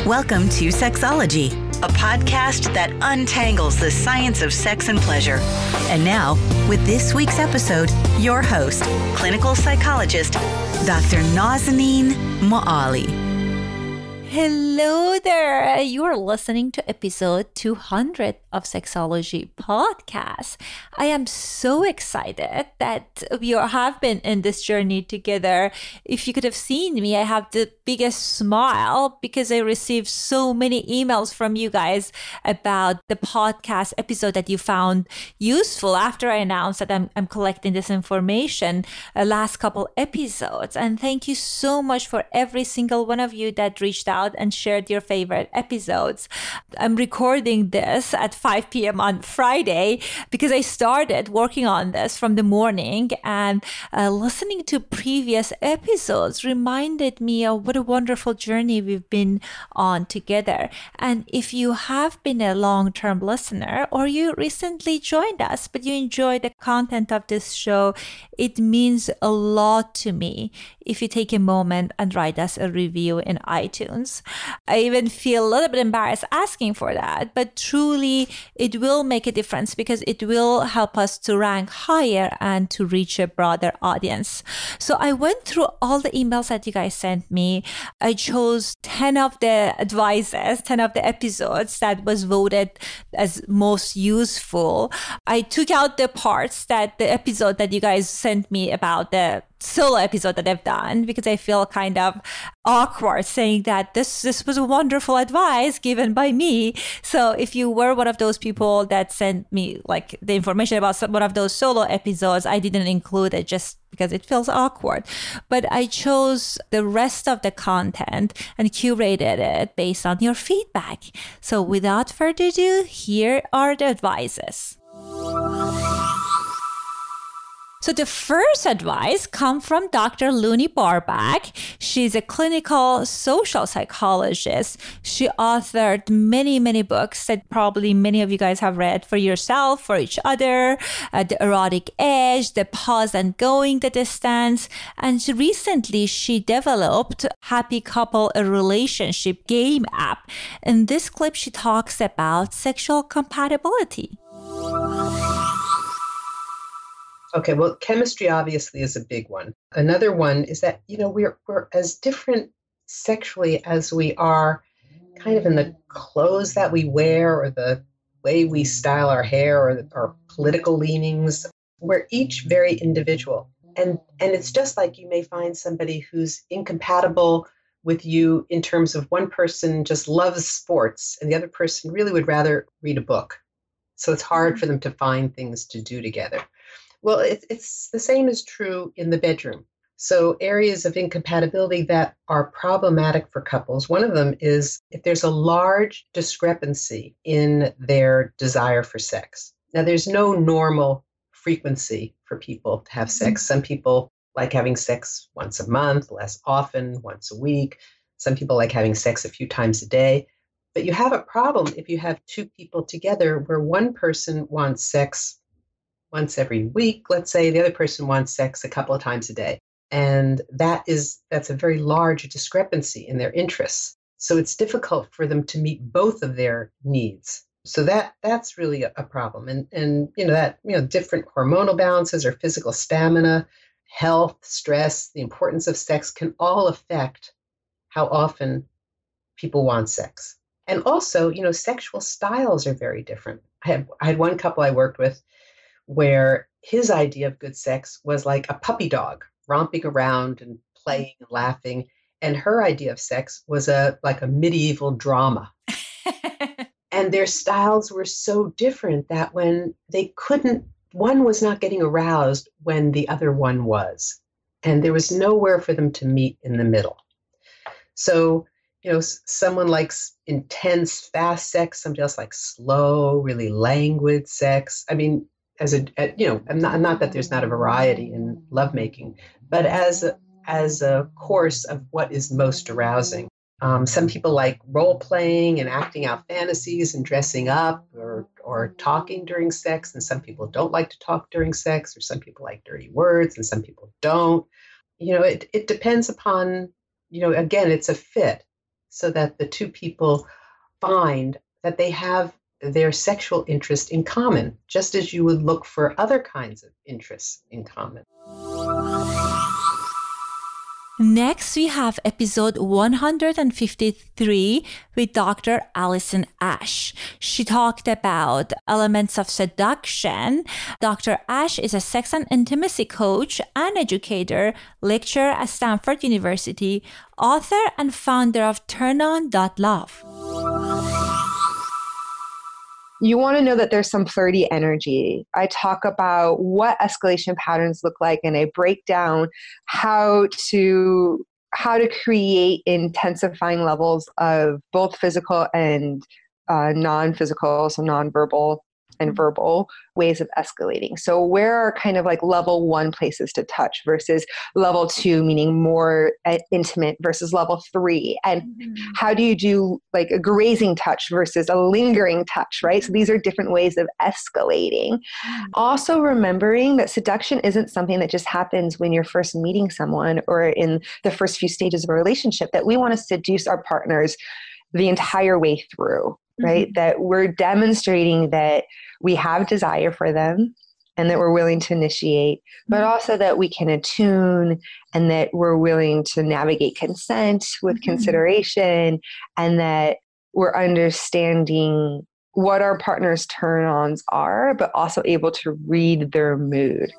Welcome to Sexology, a podcast that untangles the science of sex and pleasure. And now, with this week's episode, your host, clinical psychologist, Dr. Nazanin Moali. Hello there. You are listening to episode 200 of Sexology Podcast. I am so excited that we have been in this journey together. If you could have seen me, I have the biggest smile because I received so many emails from you guys about the podcast episode that you found useful after I announced that I'm collecting this information last couple episodes. And thank you so much for every single one of you that reached out and shared your favorite episodes. I'm recording this at 5 p.m. on Friday because I started working on this from the morning, and listening to previous episodes reminded me of what a wonderful journey we've been on together. And if you have been a long-term listener or you recently joined us, but you enjoy the content of this show, it means a lot to me if you take a moment and write us a review in iTunes. I even feel a little bit embarrassed asking for that, but truly it will make a difference because it will help us to rank higher and to reach a broader audience. So I went through all the emails that you guys sent me. I chose 10 of the advices, 10 of the episodes that was voted as most useful. I took out the parts that the episode that you guys sent me about the solo episode that I've done because I feel kind of awkward saying that this was a wonderful advice given by me. So if you were one of those people that sent me like the information about one of those solo episodes, I didn't include it just because it feels awkward. But I chose the rest of the content and curated it based on your feedback. So without further ado, here are the advices. So the first advice comes from Dr. Lonnie Barbach. She's a clinical social psychologist. She authored many books that probably many of you guys have read for yourself, for each other, The Erotic Edge, The Pause and Going the Distance. And recently she developed Happy Couple, a relationship game app. In this clip, she talks about sexual compatibility. Okay, well, chemistry obviously is a big one. Another one is that, we're as different sexually as we are kind of in the clothes that we wear or the way we style our hair or our political leanings. We're each very individual. And it's just like you may find somebody who's incompatible with you in terms of one person just loves sports and the other person really would rather read a book. So it's hard for them to find things to do together. Well, it's the same is true in the bedroom. So areas of incompatibility that are problematic for couples, one of them is if there's a large discrepancy in their desire for sex. Now, there's no normal frequency for people to have sex. Some people like having sex once a month, less often, once a week. Some people like having sex a few times a day. But you have a problem if you have two people together where one person wants sex once every week, let's say, the other person wants sex a couple of times a day. And that's a very large discrepancy in their interests. So it's difficult for them to meet both of their needs. So that's really a problem. And different hormonal balances or physical stamina, health, stress, the importance of sex can all affect how often people want sex. And also, sexual styles are very different. I had one couple I worked with where his idea of good sex was like a puppy dog romping around and playing and laughing. And her idea of sex was like a medieval drama. And their styles were so different that when one was not getting aroused when the other one was. And there was nowhere for them to meet in the middle. So, someone likes intense, fast sex, somebody else likes slow, really languid sex. I mean, not that there's not a variety in lovemaking, but as a course of what is most arousing. Some people like role playing and acting out fantasies and dressing up or talking during sex, and some people don't like to talk during sex, or some people like dirty words and some people don't. It depends upon, again, it's a fit. so that the two people find that they have their sexual interest in common, just as you would look for other kinds of interests in common. Next, we have episode 153 with Dr. Alison Ash. She talked about elements of seduction. Dr. Ash is a sex and intimacy coach and educator, lecturer at Stanford University, author and founder of TurnON.love. You want to know that there's some flirty energy. I talk about what escalation patterns look like, and I break down how to create intensifying levels of both physical and non-physical, so non-verbal and verbal ways of escalating. So where are kind of like level 1 places to touch versus level 2, meaning more intimate, versus level 3? And how do you do like a grazing touch versus a lingering touch, right? So these are different ways of escalating. Also remembering that seduction isn't something that just happens when you're first meeting someone or in the first few stages of a relationship, that we want to seduce our partners the entire way through, right? That we're demonstrating that we have desire for them and that we're willing to initiate, but also that we can attune and that we're willing to navigate consent with consideration, and that we're understanding what our partner's turn-ons are, but also able to read their mood.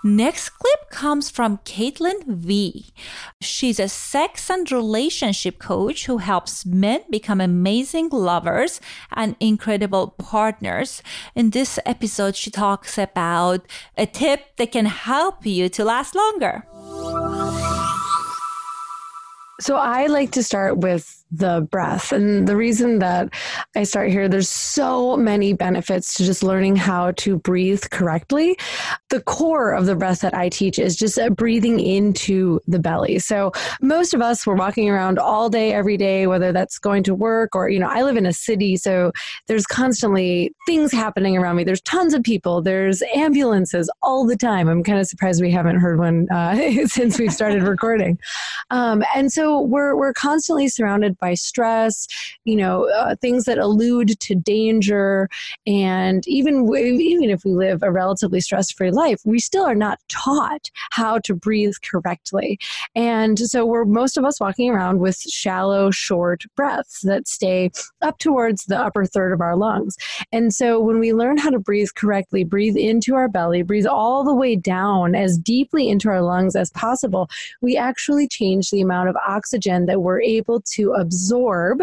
Next clip comes from Caitlin V. She's a sex and relationship coach who helps men become amazing lovers and incredible partners. In this episode, she talks about a tip that can help you to last longer. So I like to start with the breath. And the reason that I start here, there's so many benefits to just learning how to breathe correctly. The core of the breath that I teach is just breathing into the belly. So most of us, we're walking around all day, every day, whether that's going to work or, I live in a city, so there's constantly things happening around me. There's tons of people. There's ambulances all the time. I'm kind of surprised we haven't heard one since we've started recording. And so we're constantly surrounded by stress, things that allude to danger. And even if we live a relatively stress-free life, we still are not taught how to breathe correctly. And so most of us walking around with shallow, short breaths that stay up towards the upper third of our lungs. And so when we learn how to breathe correctly, breathe into our belly, breathe all the way down as deeply into our lungs as possible, we actually change the amount of oxygen that we're able to absorb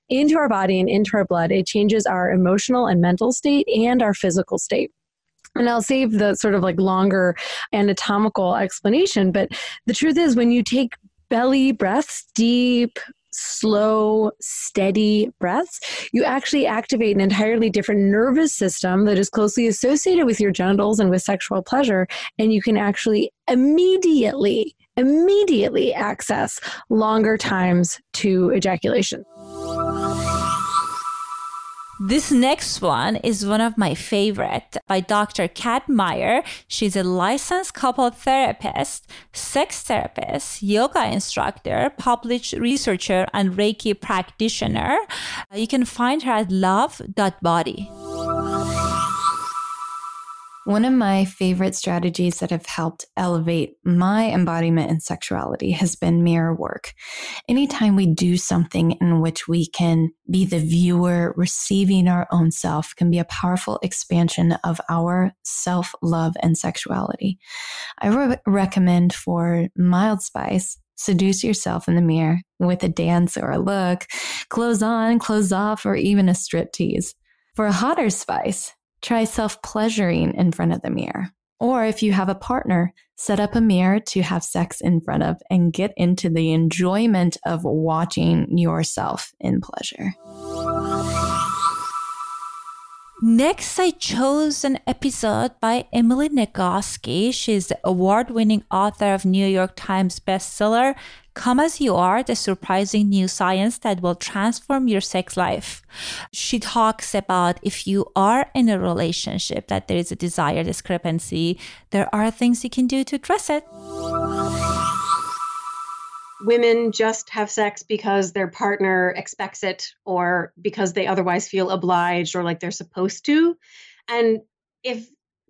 into our body and into our blood. It changes our emotional and mental state and our physical state. And I'll save the sort of like longer anatomical explanation, but the truth is when you take belly breaths, deep, slow, steady breaths, you actually activate an entirely different nervous system that is closely associated with your genitals and with sexual pleasure. And you can actually immediately access longer times to ejaculation. This next one is one of my favorite, by Dr. Kat Meyer. She's a licensed couple therapist, sex therapist, yoga instructor, published researcher, and Reiki practitioner. You can find her at love.body. One of my favorite strategies that have helped elevate my embodiment in sexuality has been mirror work. Anytime we do something in which we can be the viewer, receiving our own self can be a powerful expansion of our self-love and sexuality. I recommend for mild spice, seduce yourself in the mirror with a dance or a look, clothes on, clothes off, or even a striptease. For a hotter spice, try self-pleasuring in front of the mirror. Or if you have a partner, set up a mirror to have sex in front of and get into the enjoyment of watching yourself in pleasure. Next, I chose an episode by Amelia Nagoski. She's the award-winning author of New York Times bestseller, Come As You Are, the surprising new science that will transform your sex life. She talks about if you are in a relationship that there is a desire discrepancy, there are things you can do to address it. women just have sex because their partner expects it or because they otherwise feel obliged or like they're supposed to. And if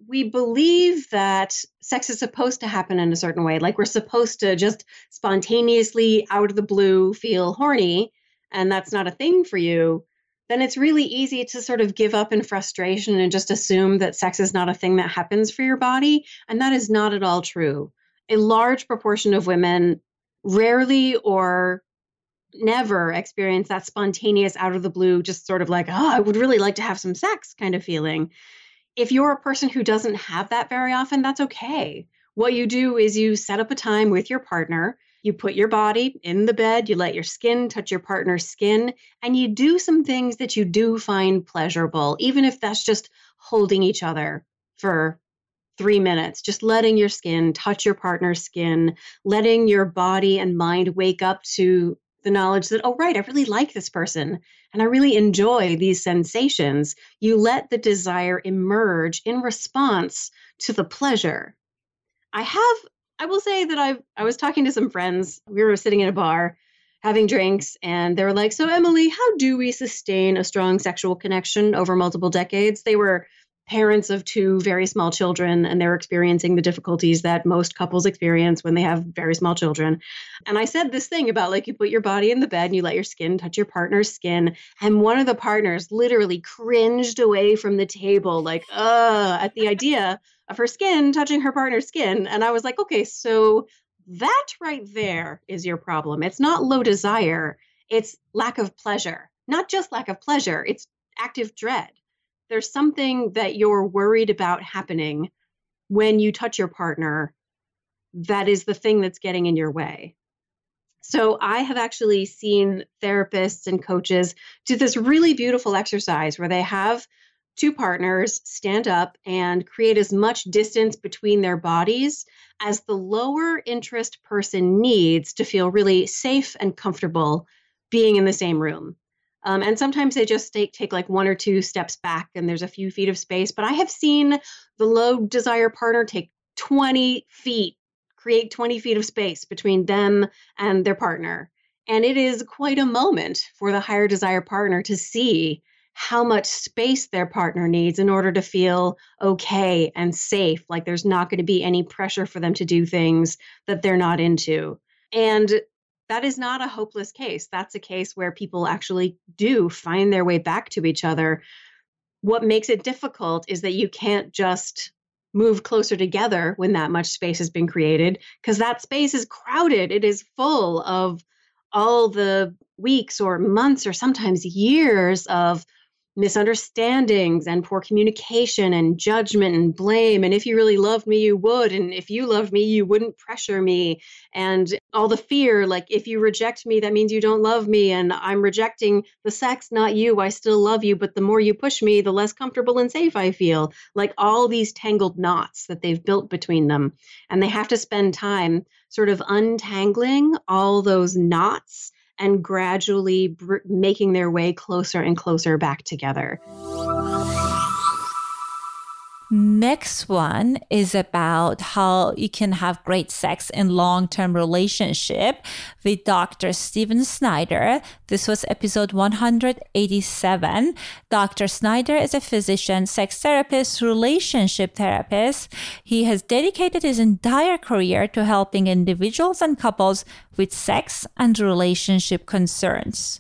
we believe that sex is supposed to happen in a certain way, like we're supposed to just spontaneously out of the blue feel horny, and that's not a thing for you, then it's really easy to sort of give up in frustration and just assume that sex is not a thing that happens for your body. And that is not at all true. A large proportion of women rarely or never experience that spontaneous out of the blue, just sort of like, oh, I would really like to have some sex kind of feeling. If you're a person who doesn't have that very often, that's okay. What you do is you set up a time with your partner, you put your body in the bed, you let your skin touch your partner's skin, and you do some things that you do find pleasurable, even if that's just holding each other for 3 minutes, just letting your skin touch your partner's skin, letting your body and mind wake up to the knowledge that, oh, right, I really like this person and I really enjoy these sensations. You let the desire emerge in response to the pleasure. I will say that I was talking to some friends. We were sitting in a bar having drinks and they were like, so Emily, how do we sustain a strong sexual connection over multiple decades? They were parents of 2 very small children, and they're experiencing the difficulties that most couples experience when they have very small children. And I said this thing about like, you put your body in the bed and you let your skin touch your partner's skin. And one of the partners literally cringed away from the table, like, at the idea of her skin touching her partner's skin. And I was like, okay, so that right there is your problem. It's not low desire. It's lack of pleasure, not just lack of pleasure. It's active dread. There's something that you're worried about happening when you touch your partner that is the thing that's getting in your way. So I have actually seen therapists and coaches do this really beautiful exercise where they have 2 partners stand up and create as much distance between their bodies as the lower interest person needs to feel really safe and comfortable being in the same room. And sometimes they just take like 1 or 2 steps back and there's a few feet of space. But I have seen the low desire partner take 20 feet, create 20 feet of space between them and their partner. And it is quite a moment for the higher desire partner to see how much space their partner needs in order to feel okay and safe, like there's not going to be any pressure for them to do things that they're not into. And that is not a hopeless case. That's a case where people actually do find their way back to each other. What makes it difficult is that you can't just move closer together when that much space has been created, because that space is crowded. It is full of all the weeks or months or sometimes years of misunderstandings and poor communication and judgment and blame. And if you really loved me, you would. And if you loved me, you wouldn't pressure me. And all the fear, like if you reject me, that means you don't love me. And I'm rejecting the sex, not you. I still love you. But the more you push me, the less comfortable and safe I feel. Like all these tangled knots that they've built between them. And they have to spend time sort of untangling all those knots and gradually making their way closer and closer back together. Next one is about how you can have great sex in long-term relationship with Dr. Steven Snyder. This was episode 187. Dr. Snyder is a physician, sex therapist, relationship therapist. He has dedicated his entire career to helping individuals and couples with sex and relationship concerns.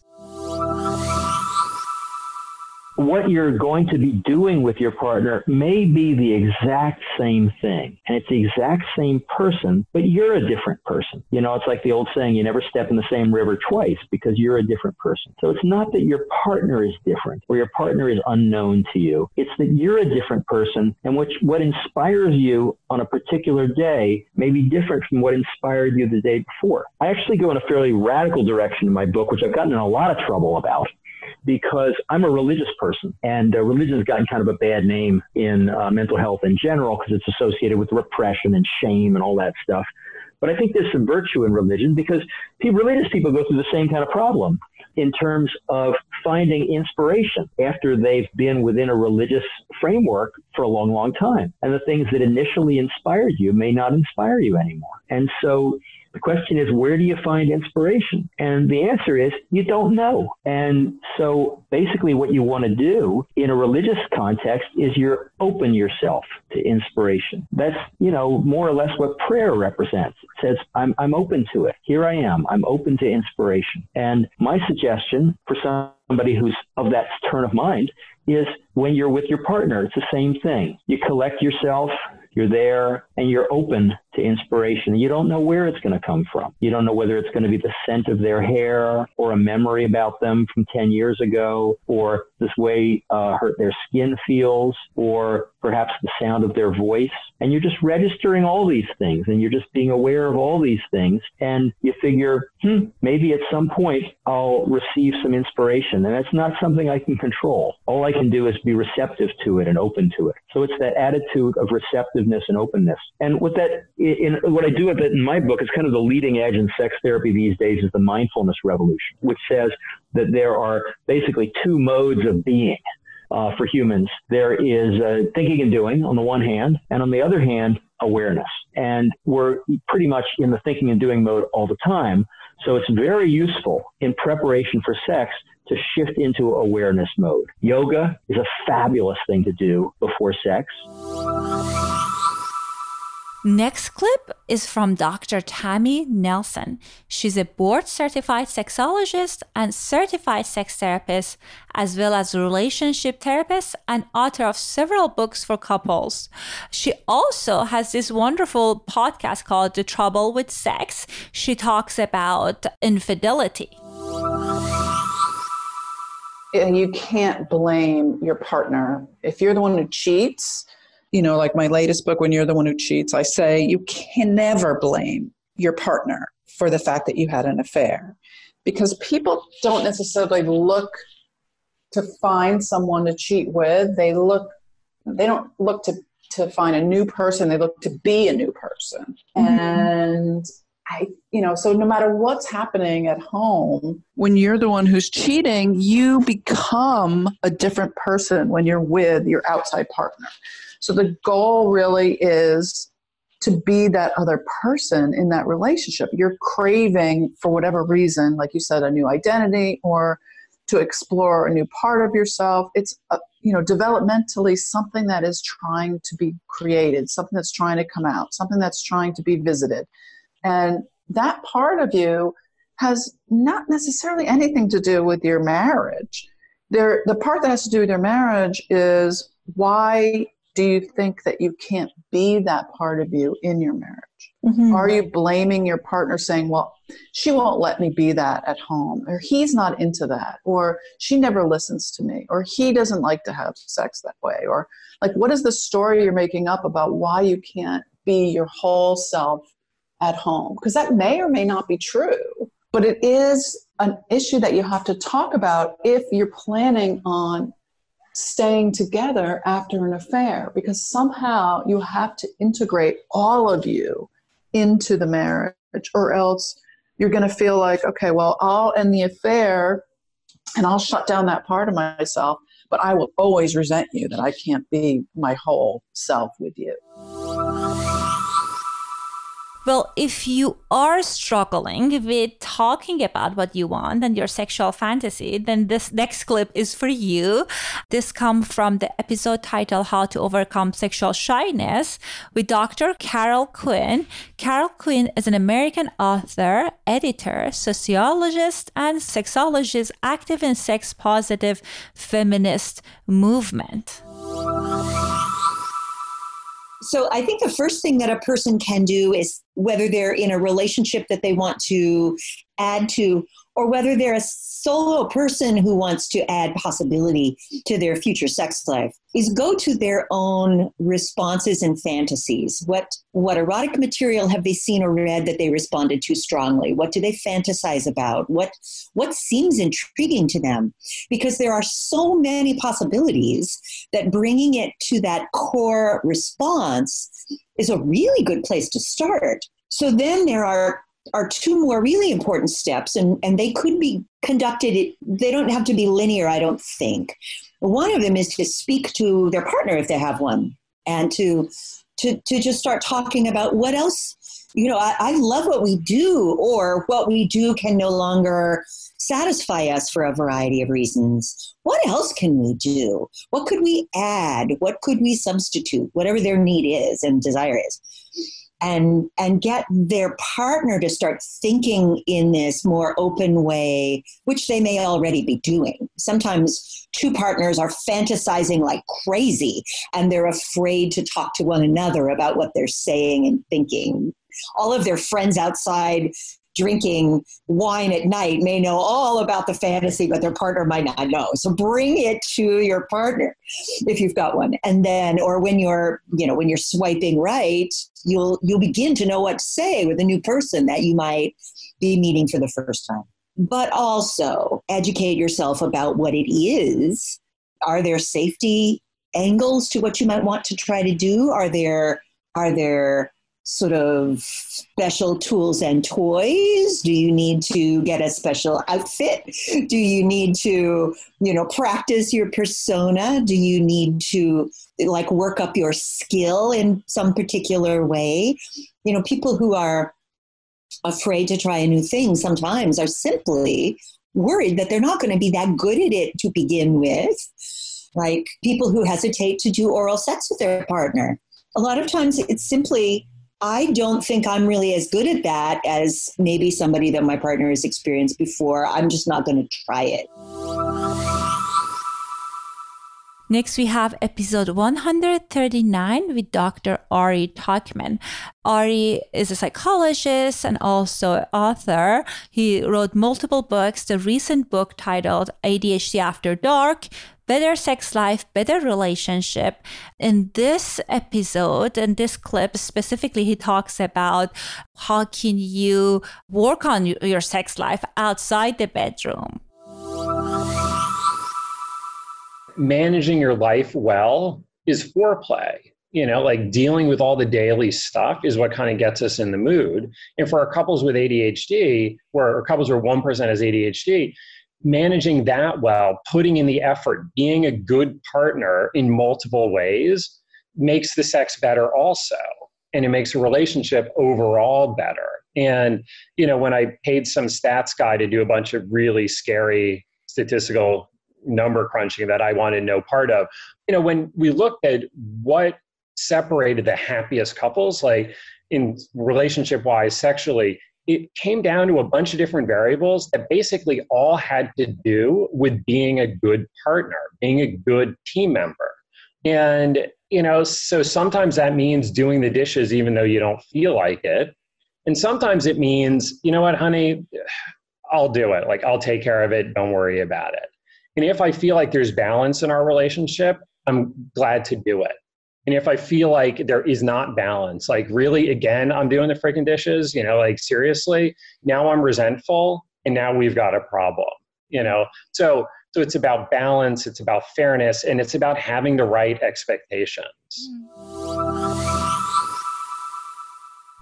What you're going to be doing with your partner may be the exact same thing. And it's the exact same person, but you're a different person. You know, it's like the old saying, you never step in the same river twice, because you're a different person. So it's not that your partner is different or your partner is unknown to you. It's that you're a different person, and what inspires you on a particular day may be different from what inspired you the day before. I actually go in a fairly radical direction in my book, which I've gotten in a lot of trouble about, because I'm a religious person, and religion has gotten kind of a bad name in mental health in general because it's associated with repression and shame and all that stuff. But I think there's some virtue in religion, because religious people go through the same kind of problem in terms of finding inspiration after they've been within a religious framework for a long, long time. And the things that initially inspired you may not inspire you anymore. And so The question is, where do you find inspiration? And the answer is, you don't know. And so basically what you want to do in a religious context is you're open yourself to inspiration. That's, more or less what prayer represents. It says, I'm open to it. Here I am. I'm open to inspiration. And my suggestion for somebody who's of that turn of mind is when you're with your partner, it's the same thing. You collect yourself, you're there, and you're open to inspiration. You don't know where it's going to come from. You don't know whether it's going to be the scent of their hair or a memory about them from 10 years ago, or this way their skin feels, or perhaps the sound of their voice. And you're just registering all these things, and you're just being aware of all these things. And you figure, maybe at some point I'll receive some inspiration. And that's not something I can control. All I can do is be receptive to it and open to it. So it's that attitude of receptiveness and openness. And what I do with it in my book is kind of the leading edge in sex therapy these days is the mindfulness revolution, which says that there are basically two modes of being for humans. There is thinking and doing on the one hand, and on the other hand, awareness. And we're pretty much in the thinking and doing mode all the time. So it's very useful in preparation for sex to shift into awareness mode. Yoga is a fabulous thing to do before sex. Next clip is from Dr. Tammy Nelson. She's a board-certified sexologist and certified sex therapist, as well as relationship therapist and author of several books for couples. She also has this wonderful podcast called The Trouble with Sex. She talks about infidelity. You can't blame your partner. If you're the one who cheats, like my latest book, When You're the One Who Cheats, I say you can never blame your partner for the fact that you had an affair, because people don't necessarily look to find someone to cheat with. They don't look to find a new person. They look to be a new person. Mm-hmm. And so no matter what's happening at home, when you're the one who's cheating, you become a different person when you're with your outside partner. So the goal really is to be that other person in that relationship. You're craving, for whatever reason, like you said, a new identity or to explore a new part of yourself. It's, developmentally something that is trying to be created, something that's trying to come out, something that's trying to be visited. And that part of you has not necessarily anything to do with your marriage. The part that has to do with your marriage is, why do you think that you can't be that part of you in your marriage? Mm-hmm. Are you blaming your partner, saying, well, she won't let me be that at home, or he's not into that, or she never listens to me, or he doesn't like to have sex that way? Or what is the story you're making up about why you can't be your whole self at home? Because that may or may not be true, but it is an issue that you have to talk about if you're planning on staying together after an affair, because somehow you have to integrate all of you into the marriage, or else you're going to feel like, okay, well, I'll end the affair and I'll shut down that part of myself, but I will always resent you that I can't be my whole self with you. Well, if you are struggling with talking about what you want and your sexual fantasy, then this next clip is for you. This comes from the episode titled How to Overcome Sexual Shyness with Dr. Carol Quinn. Carol Quinn is an American author, editor, sociologist, and sexologist active in sex-positive feminist movement. So I think the first thing that a person can do is, whether they're in a relationship that they want to add to, or whether they're a solo person who wants to add possibility to their future sex life, is go to their own responses and fantasies. What erotic material have they seen or read that they responded to strongly? What do they fantasize about? What seems intriguing to them? Because there are so many possibilities that bringing it to that core response is a really good place to start. So then there are two more really important steps, and they could be conducted. They don't have to be linear, I don't think. One of them is to speak to their partner if they have one, and to just start talking about what else I love what we do, or what we do can no longer satisfy us for a variety of reasons. What else can we do? What could we add? What could we substitute? Whatever their need is and desire is. And get their partner to start thinking in this more open way, which they may already be doing. Sometimes two partners are fantasizing like crazy, and they're afraid to talk to one another about what they're saying and thinking. All of their friends outside drinking wine at night may know all about the fantasy, but their partner might not know. So bring it to your partner if you've got one. And then, or when you're swiping right, you'll begin to know what to say with a new person that you might be meeting for the first time. But also educate yourself about what it is. Are there safety angles to what you might want to try to do? Are there sort of special tools and toys? Do you need to get a special outfit? Do you need to, practice your persona? Do you need to work up your skill in some particular way? People who are afraid to try a new thing sometimes are simply worried that they're not going to be that good at it to begin with. Like people who hesitate to do oral sex with their partner. A lot of times it's simply, I don't think I'm really as good at that as maybe somebody that my partner has experienced before. I'm just not going to try it. Next, we have episode 139 with Dr. Ari Tuckman. Ari is a psychologist and also an author. He wrote multiple books. The recent book titled ADHD After Dark, Better Sex Life, Better Relationship. In this episode and this clip specifically, he talks about how can you work on your sex life outside the bedroom. Managing your life well is foreplay. Dealing with all the daily stuff is what kind of gets us in the mood. And for our couples with ADHD, or couples where one person has ADHD, managing that well, putting in the effort, being a good partner in multiple ways makes the sex better also. And it makes a relationship overall better. And, when I paid some stats guy to do a bunch of really scary statistical number crunching that I wanted no part of, when we looked at what separated the happiest couples, like in relationship wise, sexually, it came down to a bunch of different variables that basically all had to do with being a good partner, being a good team member. And, so sometimes that means doing the dishes even though you don't feel like it. And sometimes it means, you know what, honey, I'll do it. I'll take care of it. Don't worry about it. And if I feel like there's balance in our relationship, I'm glad to do it. And if I feel like there is not balance, really, again, I'm doing the freaking dishes, seriously, now I'm resentful and now we've got a problem, So it's about balance, it's about fairness, and it's about having the right expectations.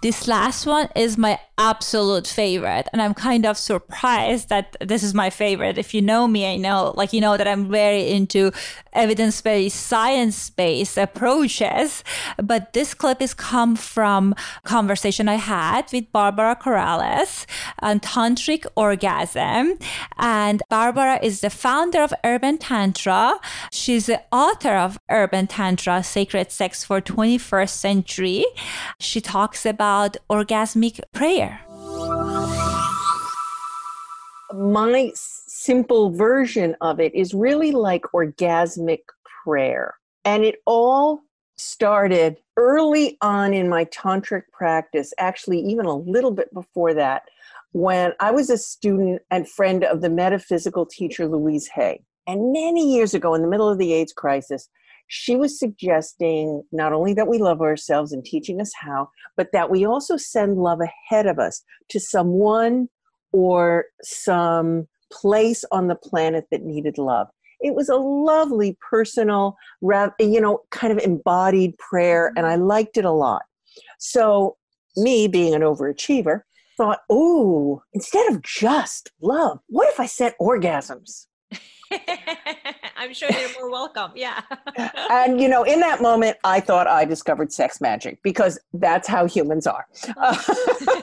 This last one is my absolute favorite, and I'm kind of surprised that this is my favorite. If you know me, I know, that I'm very into evidence-based, science-based approaches. But this clip is come from a conversation I had with Barbara Corrales on tantric orgasm. And Barbara is the founder of Urban Tantra. She's the author of Urban Tantra, Sacred Sex for 21st Century. She talks about orgasmic prayer. My simple version of it is really like orgasmic prayer. And it all started early on in my tantric practice, actually even a little bit before that, when I was a student and friend of the metaphysical teacher Louise Hay. And many years ago, in the middle of the AIDS crisis, she was suggesting not only that we love ourselves and teaching us how, but that we also send love ahead of us to someone or some place on the planet that needed love. It was a lovely, personal, kind of embodied prayer, and I liked it a lot. So me, being an overachiever, thought, instead of just love, what if I sent orgasms? I'm sure they're more welcome. Yeah. And, in that moment, I thought I discovered sex magic because that's how humans are.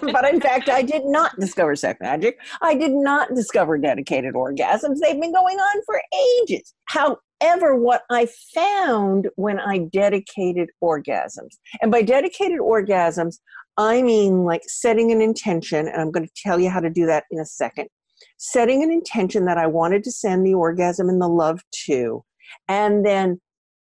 But in fact, I did not discover sex magic. I did not discover dedicated orgasms. They've been going on for ages. However, what I found when I dedicated orgasms, and by dedicated orgasms, I mean like setting an intention, and I'm going to tell you how to do that in a second. Setting an intention that I wanted to send the orgasm and the love to, and then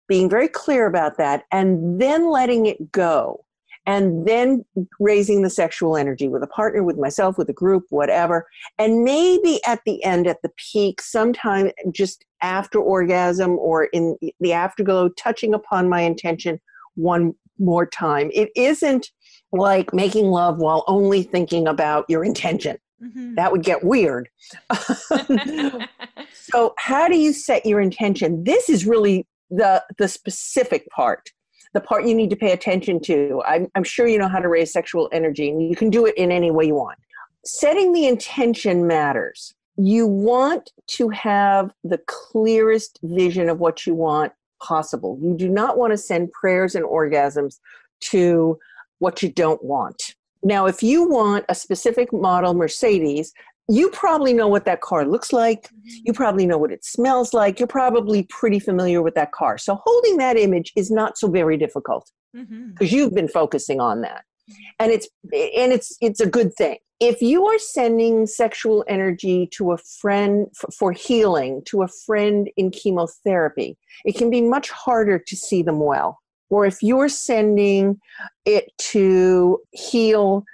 being very clear about that, and then letting it go, and then raising the sexual energy with a partner, with myself, with a group, whatever. And maybe at the end, at the peak, sometime just after orgasm or in the afterglow, touching upon my intention one more time. It isn't like making love while only thinking about your intention. Mm-hmm. That would get weird. So how do you set your intention? This is really the specific part, the part you need to pay attention to. I'm sure you know how to raise sexual energy, and you can do it in any way you want. Setting the intention matters. You want to have the clearest vision of what you want possible. You do not want to send prayers and orgasms to what you don't want. Now, if you want a specific model Mercedes, you probably know what that car looks like. You probably know what it smells like. You're probably pretty familiar with that car. So holding that image is not so very difficult because you've been focusing on that. And it's a good thing. If you are sending sexual energy to a friend for healing, to a friend in chemotherapy, it can be much harder to see them well. Or if you're sending it to heal,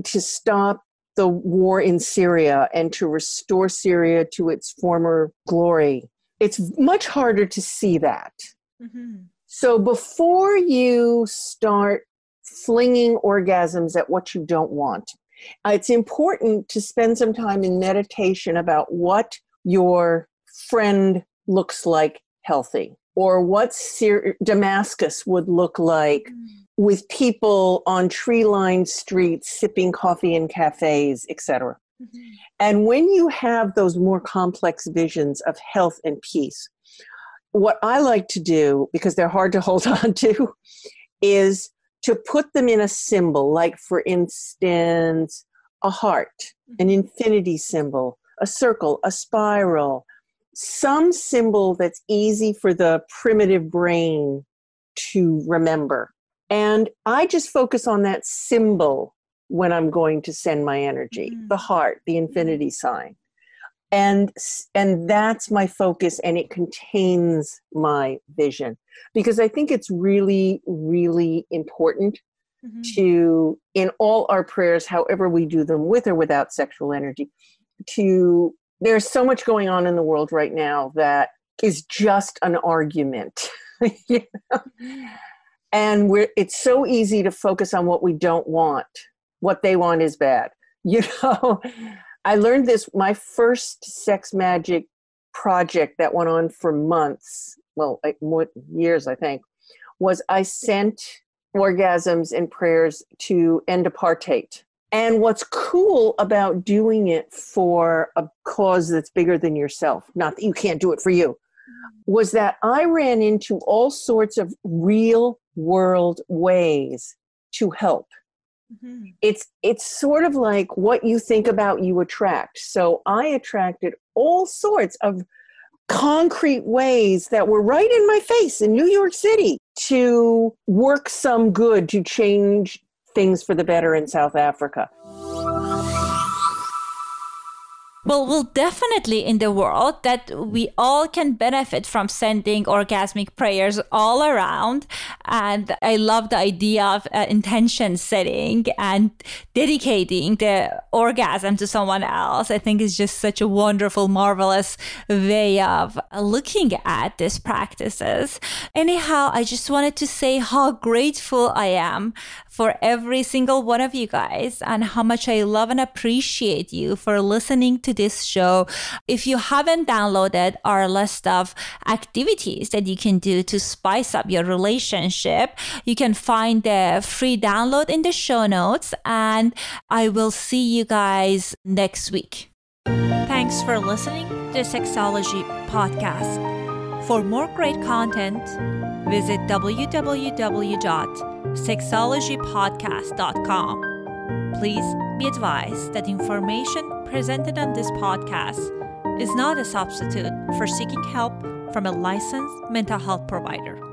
to stop the war in Syria and to restore Syria to its former glory, it's much harder to see that. Mm-hmm. So before you start flinging orgasms at what you don't want, it's important to spend some time in meditation about what your friend looks like healthy, or what Damascus would look like with people on tree-lined streets sipping coffee in cafes, etc. Mm-hmm. And when you have those more complex visions of health and peace, what I like to do, because they're hard to hold on to, is to put them in a symbol, like, for instance, a heart, an infinity symbol, a circle, a spiral, some symbol that's easy for the primitive brain to remember. And I just focus on that symbol when I'm going to send my energy, the heart, the infinity sign. And that's my focus, and it contains my vision. Because I think it's really, really important to, in all our prayers, however we do them, with or without sexual energy, there's so much going on in the world right now that is just an argument. You know? And it's so easy to focus on what we don't want. What they want is bad. You know, I learned this, my first sex magic project that went on for months, more years, I think, was I sent orgasms and prayers to end apartheid. And what's cool about doing it for a cause that's bigger than yourself, not that you can't do it for you, was that I ran into all sorts of real world ways to help. Mm-hmm. It's sort of like what you think about, you attract. So I attracted all sorts of concrete ways that were right in my face in New York City to work some good, to change things for the better in South Africa. Well, definitely in the world that we all can benefit from sending orgasmic prayers all around. And I love the idea of intention setting and dedicating the orgasm to someone else. I think it's just such a wonderful, marvelous way of looking at these practices. Anyhow, I just wanted to say how grateful I am for every single one of you guys, and how much I love and appreciate you for listening to this show. If you haven't downloaded our list of activities that you can do to spice up your relationship, you can find the free download in the show notes, and I will see you guys next week. Thanks for listening. the Sexology Podcast. For more great content, visit www.sexologypodcast.com. Please be advised that information presented on this podcast is not a substitute for seeking help from a licensed mental health provider.